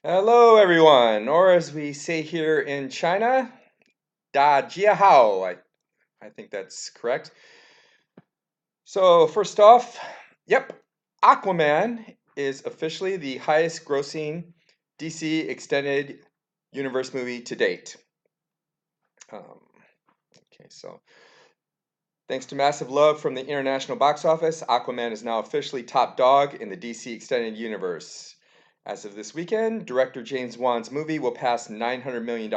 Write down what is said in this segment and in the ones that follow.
Hello, everyone, or as we say here in China, Da Jia Hao. I think that's correct. So, first off, yep, Aquaman is officially the highest grossing DC extended universe movie to date. Um, okay, so thanks to massive love from the international box office, Aquaman is now officially top dog in the DC extended universe. As of this weekend, director James Wan's movie will pass $900 million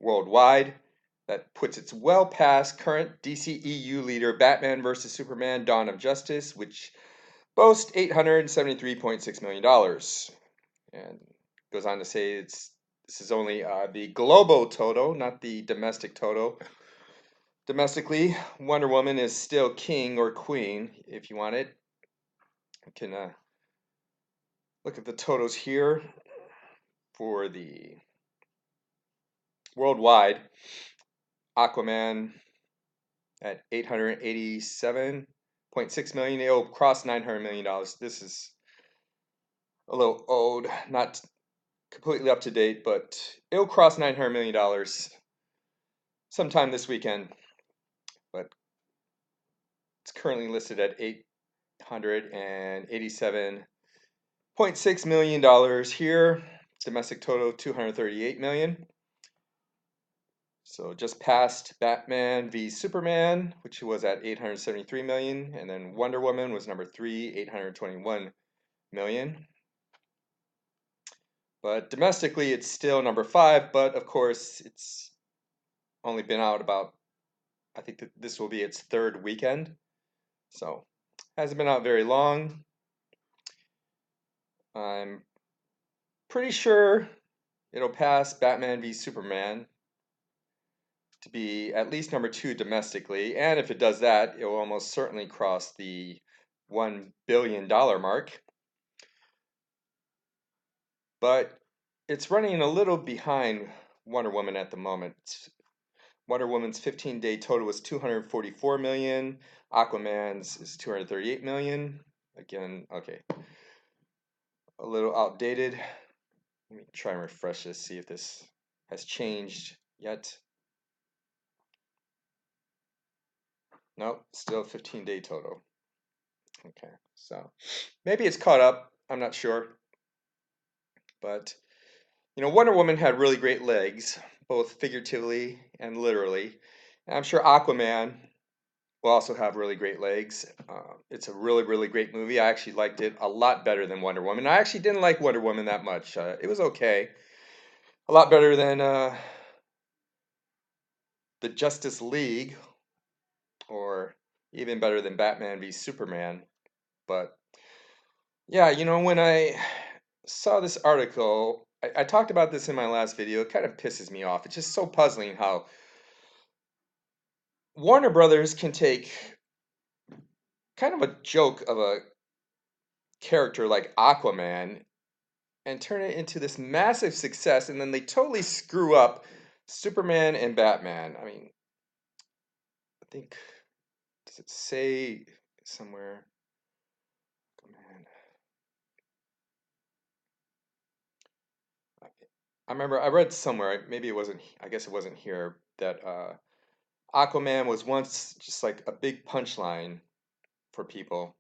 worldwide. That puts it well past current DC EU leader Batman vs. Superman Dawn of Justice, which boasts $873.6 million. And goes on to say this is only the global total, not the domestic total. Domestically, Wonder Woman is still king or queen if you want it. You can look at the totals here for the worldwide. Aquaman at 887.6 million. It'll cross $900 million. This is a little old, not completely up to date, but it'll cross $900 million sometime this weekend. But it's currently listed at $887.6 million here. Domestic total 238 million. So just past Batman v Superman, which was at 873 million, and then Wonder Woman was number 3, 821 million. But domestically, it's still number 5, but of course, it's only been out about, I think that this will be its third weekend. So, hasn't been out very long. I'm pretty sure it'll pass Batman v Superman to be at least number 2 domestically, and if it does that, it will almost certainly cross the $1 billion mark. But it's running a little behind Wonder Woman at the moment. Wonder Woman's 15-day total was 244 million. Aquaman's is 238 million. Again, okay, a little outdated. Let me try and refresh this, see if this has changed yet. Nope, still 15-day total. Okay, so maybe it's caught up. I'm not sure. But, Wonder Woman had really great legs, both figuratively and literally. And I'm sure Aquaman will also have really great legs. It's a really, really great movie. I actually liked it a lot better than Wonder Woman. I actually didn't like Wonder Woman that much. It was okay. A lot better than the Justice League, or even better than Batman v Superman. But yeah, when I saw this article, I talked about this in my last video. It kind of pisses me off. It's just so puzzling how Warner Brothers can take kind of a joke of a character like Aquaman and turn it into this massive success, and then they totally screw up Superman and Batman. I mean, I think, does it say somewhere? Man, I remember I read somewhere, maybe it wasn't, I guess it wasn't here, that Aquaman was once just like a big punchline for people.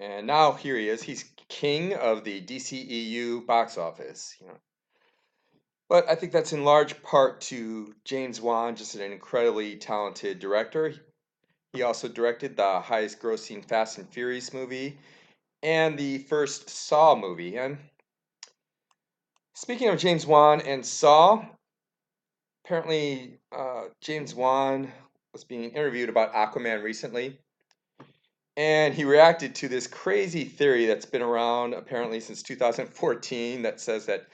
And now here he is. He's king of the DCEU box office. But I think that's in large part to James Wan, just an incredibly talented director. He also directed the highest grossing Fast and Furious movie and the first Saw movie. And speaking of James Wan and Saw, apparently James Wan was being interviewed about Aquaman recently. And he reacted to this crazy theory that's been around apparently since 2014 that says that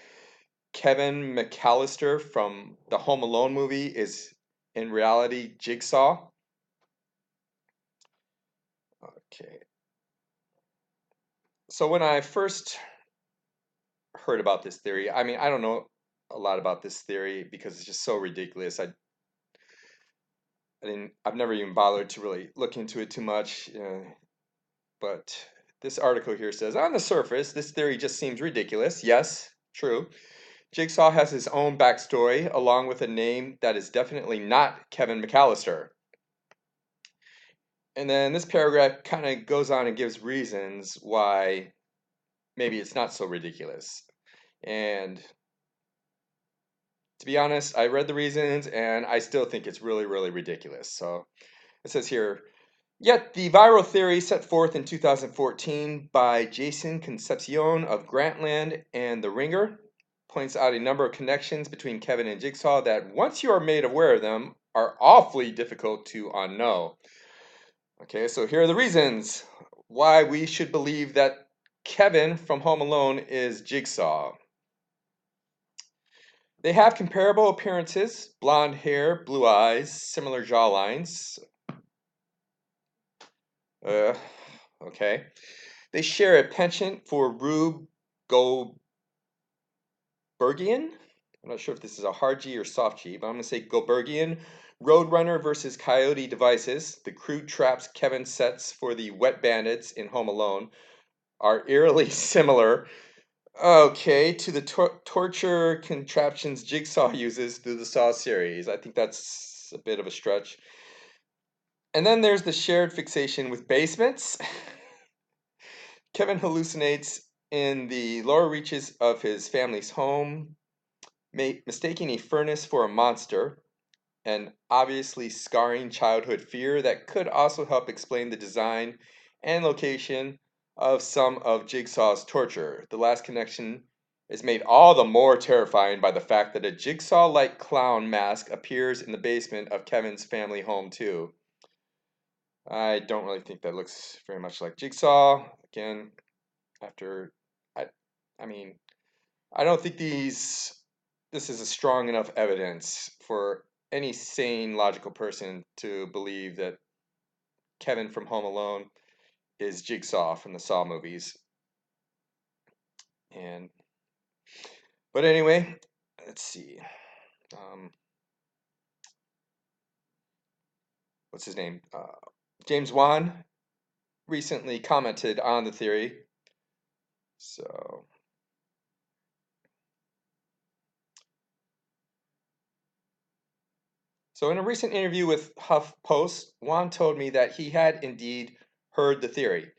Kevin McAllister from the Home Alone movie is in reality Jigsaw. Okay. So when I first heard about this theory, I mean, I don't know a lot about this theory because it's just so ridiculous. I've never even bothered to really look into it too much, but this article here says, on the surface, this theory just seems ridiculous. Yes, true. Jigsaw has his own backstory, along with a name that is definitely not Kevin McAllister. And then this paragraph kind of goes on and gives reasons why maybe it's not so ridiculous. And to be honest, I read the reasons and I still think it's really, really ridiculous. So it says here, yet the viral theory set forth in 2014 by Jason Concepcion of Grantland and The Ringer points out a number of connections between Kevin and Jigsaw that, once you are made aware of them, are awfully difficult to unknow. Okay, so here are the reasons why we should believe that Kevin from Home Alone is Jigsaw. They have comparable appearances: blonde hair, blue eyes, similar jawlines. Uh, okay. They share a penchant for Rube Goldbergian. I'm not sure if this is a hard G or soft G, but I'm going to say Goldbergian. Roadrunner versus Coyote devices. The crude traps Kevin sets for the wet bandits in Home Alone are eerily similar, okay, to the torture contraptions Jigsaw uses through the Saw series. I think that's a bit of a stretch. And then there's the shared fixation with basements. Kevin hallucinates in the lower reaches of his family's home, mistaking a furnace for a monster, an obviously scarring childhood fear that could also help explain the design and location of some of Jigsaw's torture. The last connection is made all the more terrifying by the fact that a Jigsaw-like clown mask appears in the basement of Kevin's family home too. I don't really think that looks very much like Jigsaw. Again, after I I mean, I don't think this is a strong enough evidence for any sane, logical person to believe that Kevin from Home Alone is Jigsaw from the Saw movies. And but anyway, let's see. Um, what's his name? James Wan recently commented on the theory. So in a recent interview with HuffPost, Wan told me that he had indeed heard the theory,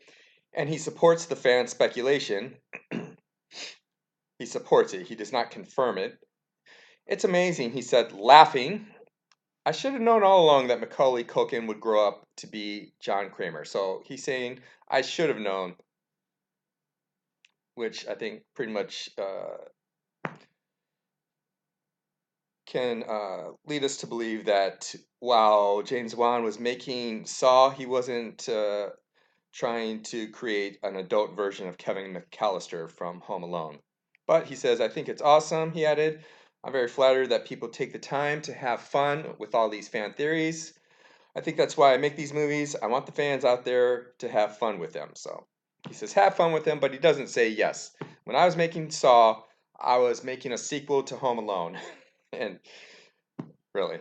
and he supports the fan speculation. He supports it. He does not confirm it. It's amazing, he said, laughing. I should have known all along that Macaulay Culkin would grow up to be John Kramer. So he's saying, I should have known, which I think pretty much can lead us to believe that while James Wan was making Saw, he wasn't trying to create an adult version of Kevin McAllister from Home Alone. But he says, I think it's awesome, he added. I'm very flattered that people take the time to have fun with all these fan theories. I think that's why I make these movies. I want the fans out there to have fun with them. So he says, have fun with them, but he doesn't say yes. When I was making Saw, I was making a sequel to Home Alone. And really.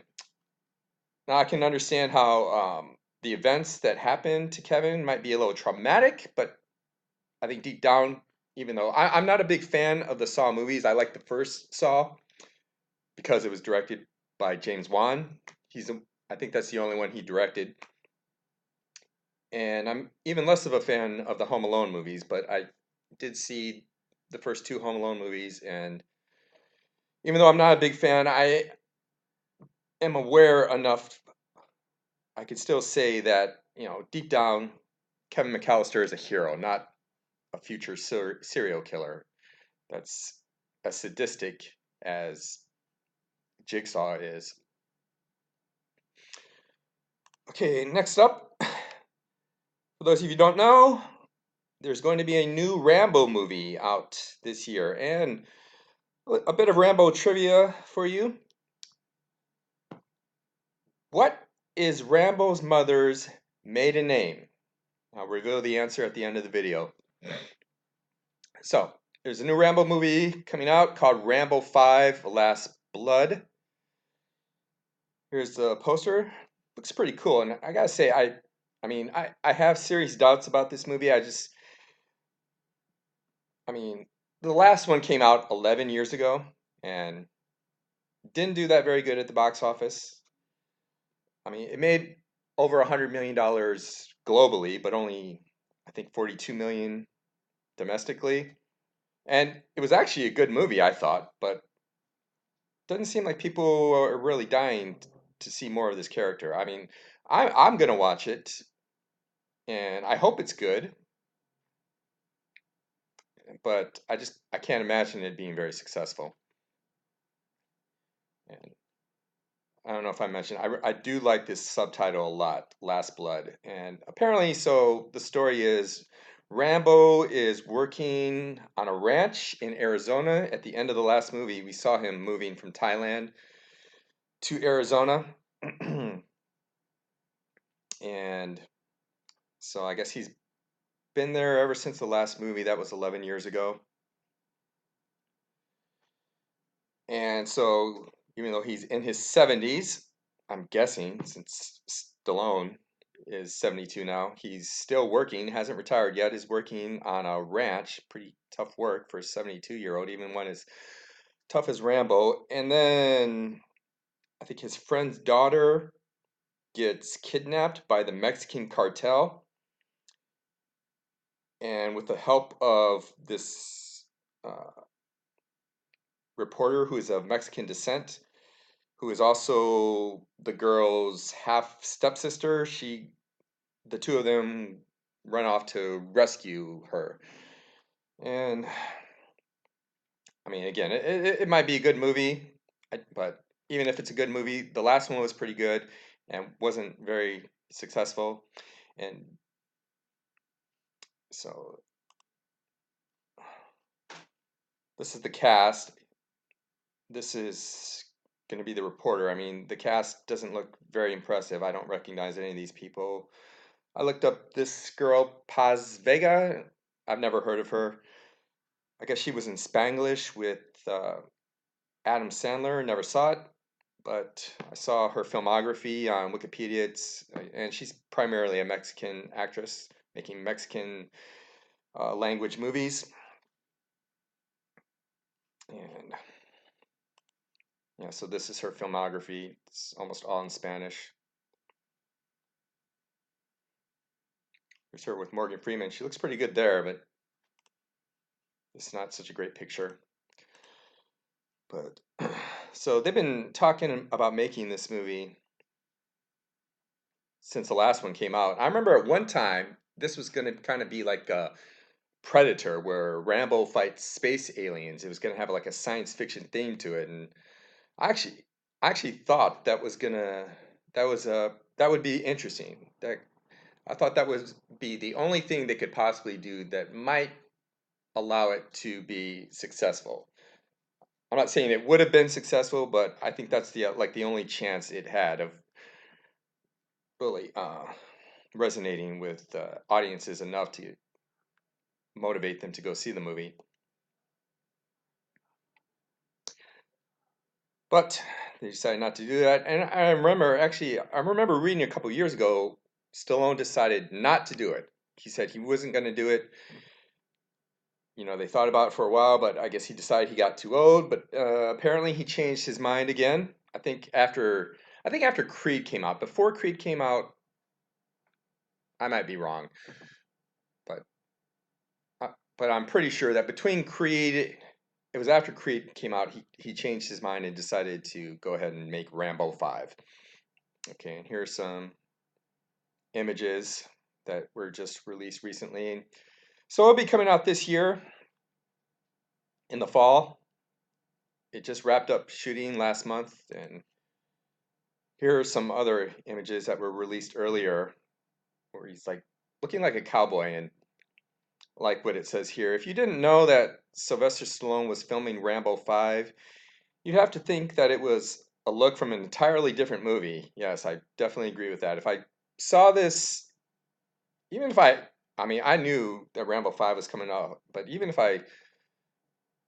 Now I can understand how the events that happened to Kevin might be a little traumatic, but I think deep down, even though I'm not a big fan of the Saw movies, I like the first Saw because it was directed by James Wan. I think that's the only one he directed. And I'm even less of a fan of the Home Alone movies, but I did see the first two Home Alone movies, and even though I'm not a big fan, I am aware enough. I could still say that, deep down, Kevin McAllister is a hero, not a future serial killer that's as sadistic as Jigsaw is. Okay, next up, for those of you who don't know, there's going to be a new Rambo movie out this year, and a bit of Rambo trivia for you. What is Rambo's mother's maiden name? I'll reveal the answer at the end of the video. So, there's a new Rambo movie coming out called Rambo V: Last Blood. Here's the poster. Looks pretty cool, and I gotta say, I have serious doubts about this movie. I mean, the last one came out 11 years ago and didn't do that very good at the box office. I mean, it made over $100 million globally, but only I think 42 million domestically. And it was actually a good movie, I thought, but doesn't seem like people are really dying to see more of this character. I mean, I'm gonna watch it, and I hope it's good, but I can't imagine it being very successful. And I don't know if I mentioned, I do like this subtitle a lot, Last Blood. And apparently, so the story is Rambo is working on a ranch in Arizona. At the end of the last movie, we saw him moving from Thailand to Arizona. And so I guess he's been there ever since the last movie. That was 11 years ago. And so, even though he's in his 70s, I'm guessing since Stallone is 72 now, he's still working, hasn't retired yet, is working on a ranch. Pretty tough work for a 72-year-old, even one as tough as Rambo. And then I think his friend's daughter gets kidnapped by the Mexican cartel. And with the help of this reporter who is of Mexican descent, who is also the girl's half stepsister. The two of them run off to rescue her. And I mean, again, it might be a good movie, but even if it's a good movie, the last one was pretty good and wasn't very successful. And so this is the cast. This is going to be the reporter. I mean, the cast doesn't look very impressive. I don't recognize any of these people. I looked up this girl, Paz Vega. I've never heard of her. I guess she was in Spanglish with Adam Sandler. Never saw it, but I saw her filmography on Wikipedia. And she's primarily a Mexican actress making Mexican language movies. And yeah, so this is her filmography. It's almost all in Spanish. Here's her with Morgan Freeman. She looks pretty good there, but it's not such a great picture. But so they've been talking about making this movie since the last one came out. I remember at one time this was going to kind of be like a Predator, where Rambo fights space aliens. It was going to have like a science fiction theme to it, and I actually, I actually thought that would be interesting. That I thought that was be the only thing they could possibly do that might allow it to be successful. I'm not saying it would have been successful, but I think that's the only chance it had of really resonating with audiences enough to motivate them to go see the movie. But they decided not to do that. And I remember reading a couple years ago, Stallone decided not to do it. He said he wasn't going to do it. You know, they thought about it for a while, but I guess he decided he got too old. But apparently he changed his mind again. I think after Creed came out. Before Creed came out, I might be wrong, but but I'm pretty sure that between Creed, it was after Creed came out, he changed his mind and decided to go ahead and make Rambo 5. Okay, and here's some images that were just released recently. So it'll be coming out this year in the fall. It just wrapped up shooting last month, and here are some other images that were released earlier where he's like looking like a cowboy, and like what it says here. If you didn't know that Sylvester Stallone was filming Rambo 5, you'd have to think that it was a look from an entirely different movie. Yes, I definitely agree with that. If I saw this, even if I mean, I knew that Rambo 5 was coming out, but even if I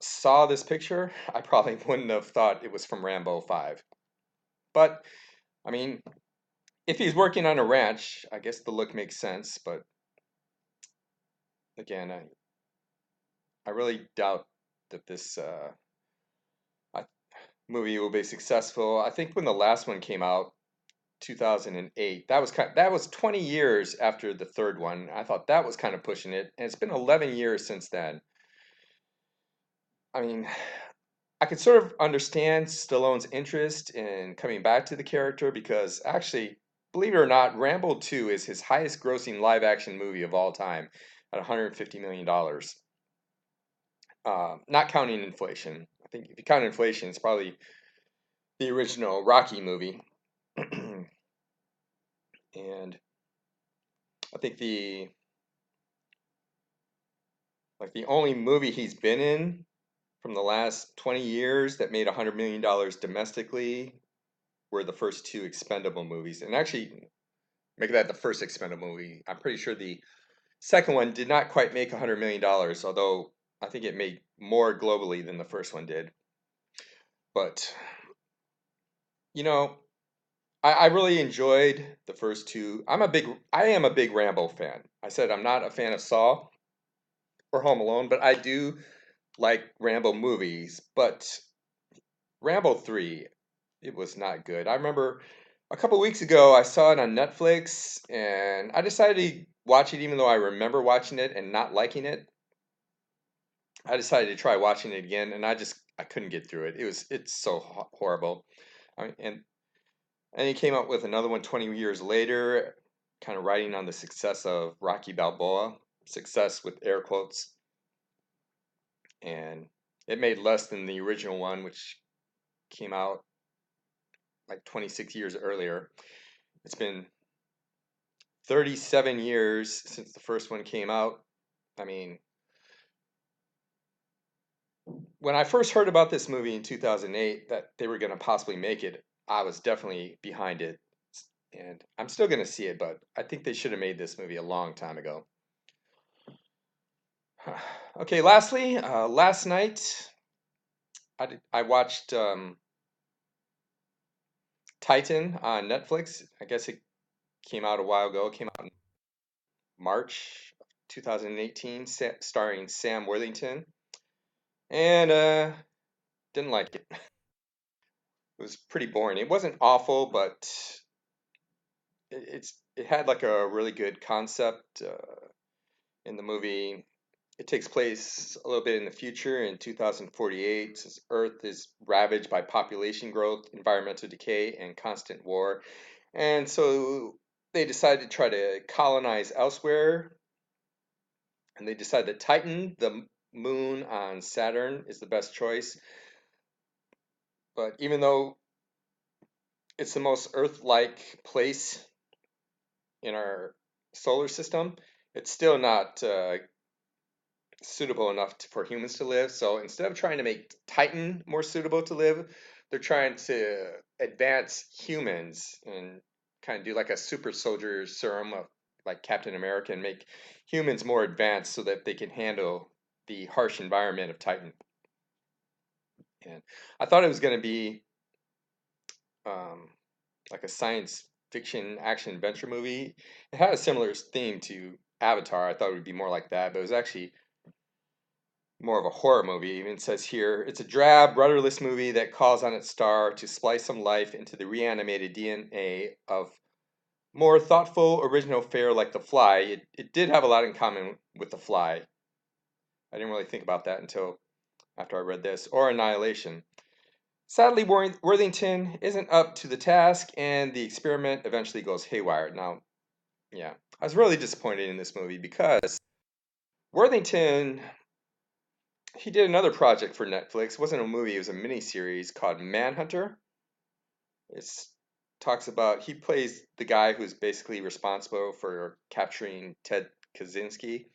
saw this picture, I probably wouldn't have thought it was from Rambo 5. But, I mean, if he's working on a ranch, I guess the look makes sense. But again, I really doubt that this movie will be successful. I think when the last one came out, 2008, that was 20 years after the third one. I thought that was kind of pushing it, and it's been 11 years since then. I mean, I could sort of understand Stallone's interest in coming back to the character because actually, believe it or not, Rambo 2 is his highest grossing live action movie of all time at $150 million. Not counting inflation. I think if you count inflation, it's probably the original Rocky movie. And I think the only movie he's been in from the last 20 years that made $100 million domestically were the first two Expendable movies. And actually, make that the first Expendable movie. I'm pretty sure the second one did not quite make $100 million, although I think it made more globally than the first one did. But, you know, I really enjoyed the first two. I am a big Rambo fan. I said I'm not a fan of Saw or Home Alone, but I do like Rambo movies. But Rambo 3, it was not good. I remember a couple weeks ago I saw it on Netflix and I decided to watch it even though I remember watching it and not liking it. I decided to try watching it again and I couldn't get through it. It's so horrible. I mean, and he came out with another one 20 years later, kind of riding on the success of Rocky Balboa, success with air quotes, and it made less than the original one, which came out like 26 years earlier. It's been 37 years since the first one came out. I mean, when I first heard about this movie in 2008 that they were going to possibly make it, I was definitely behind it. And I'm still going to see it, but I think they should have made this movie a long time ago. Okay, lastly, last night I watched Titan on Netflix. I guess it came out a while ago. It came out in March of 2018, starring Sam Worthington. And didn't like it. It was pretty boring. It wasn't awful, but it had like a really good concept in the movie. It takes place a little bit in the future in 2048. Since Earth is ravaged by population growth, environmental decay, and constant war. And so they decided to try to colonize elsewhere. And they decided that Titan, the moon on Saturn, is the best choice. But even though it's the most Earth-like place in our solar system, it's still not suitable enough for humans to live. So instead of trying to make Titan more suitable to live, they're trying to advance humans and kind of do like a super soldier serum of like Captain America and make humans more advanced so that they can handle the harsh environment of Titan. And I thought it was going to be um, like a science fiction action adventure movie. It had a similar theme to Avatar. I thought it would be more like that, but it was actually more of a horror movie. It even says here it's a drab, rudderless movie that calls on its star to splice some life into the reanimated DNA of more thoughtful, original fare like The Fly. It did have a lot in common with The Fly. I didn't really think about that until after I read this, or Annihilation. Sadly, Worthington isn't up to the task, and the experiment eventually goes haywire. Now, yeah, I was really disappointed in this movie because Worthington, he did another project for Netflix. It wasn't a movie, it was a miniseries called Manhunter. It talks about, he plays the guy who's basically responsible for capturing Ted Kaczynski.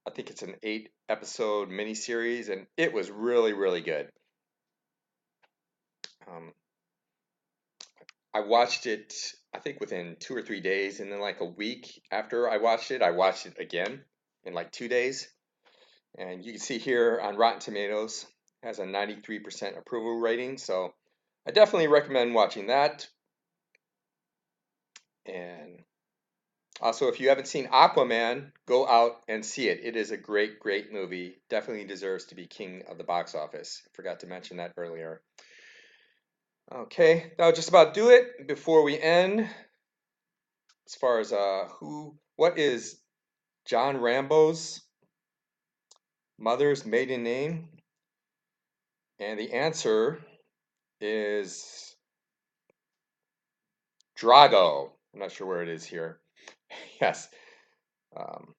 I think it's an 8 episode miniseries, and it was really, really good. Um, I watched it, I think within 2 or 3 days, and then like a week after I watched it again in like 2 days. And you can see here on Rotten Tomatoes, it has a 93% approval rating. So I definitely recommend watching that. And Also, if you haven't seen Aquaman, go out and see it. It is a great, great movie. Definitely deserves to be king of the box office. Forgot to mention that earlier. Okay, that'll just about do it. Before we end, as far as what is John Rambo's mother's maiden name? And the answer is Drago. I'm not sure where it is here. Yes. Um,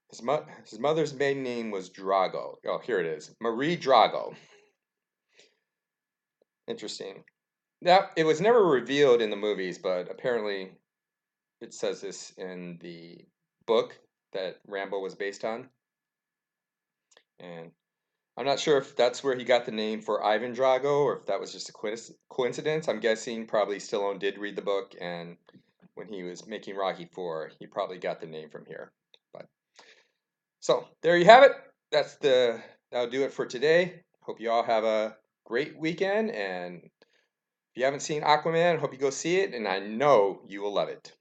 his mother's maiden name was Drago. Oh, here it is. Marie Drago. Interesting. Now, it was never revealed in the movies, but apparently it says this in the book that Rambo was based on. And I'm not sure if that's where he got the name for Ivan Drago or if that was just a coincidence. I'm guessing probably Stallone did read the book, and when he was making Rocky 4, he probably got the name from here. But so there you have it. That'll do it for today. Hope you all have a great weekend, and if you haven't seen Aquaman, hope you go see it, and I know you will love it.